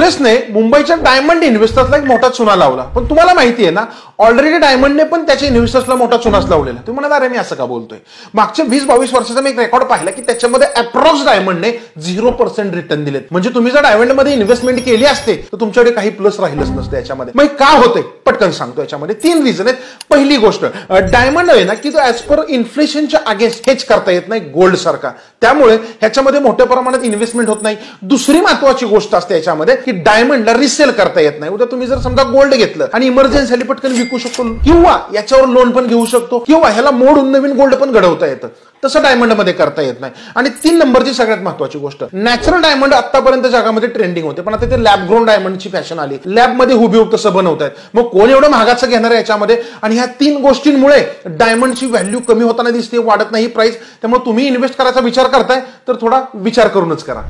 युएसने मुंबईच्या डायमंड इन्व्हेस्टर्सला एक मोठा चुना लावला, पण तुम्हाला माहिती आहे ना ऑलरेडी डायमंडने पण त्याच्या इन्व्हेस्टर्सला मोठा चुनाच लावलेला. तुम्ही म्हणाल अरे मी असं का बोलतोय. मागच्या 20-22 वर्षाचा मी एक रेकॉर्ड पाहिला की त्याच्यामध्ये अप्रॉक्स डायमंडने 0% रिटर्न दिलेत. म्हणजे तुम्ही जर डायमंडमध्ये इन्व्हेस्टमेंट केली असते तर तुमच्याकडे काही प्लस राहिलंच नसतं याच्यामध्ये. मग का होतंय पटकन सांगतो. याच्यामध्ये 3 रिझन आहेत. पहिली गोष्ट, डायमंड आहे ना की तो ऍज पर इन्फ्लेशनच्या अगेन्स्ट हेच करता येत नाही गोल्ड सारखा, त्यामुळे ह्याच्यामध्ये मोठ्या प्रमाणात इन्व्हेस्टमेंट होत नाही. दुसरी महत्वाची गोष्ट असते याच्यामध्ये की डायमंडला रिसेल करता येत नाही. उद्या तुम्ही जर समजा गोल्ड घेतलं आणि इमर्जन्सी पटकन विकू शकतो किंवा याच्यावर लोन पण घेऊ शकतो किंवा ह्याला मोडून नवीन गोल्ड पण घडवता येतं, तसं डायमंड मध्ये करता येत नाही. आणि 3 नंबरची सगळ्यात महत्वाची गोष्ट, नॅचरल डायमंड आतापर्यंत जगामध्ये ट्रेंडिंग होते, पण आता ते लॅब ग्रोन डायमंडची फॅशन आली. लॅबमध्ये हुबेहूब तसं बनवतायत. मग कोण एवढं महागाचं घेणार आहे याच्यामध्ये. आणि ह्या 3 गोष्टींमुळे डायमंडची व्हॅल्यू कमी होताना दिसते, वाढत नाही प्राइस. त्यामुळे तुम्ही इन्व्हेस्ट करायचा विचार करताय तर थोडा विचार करूनच करा.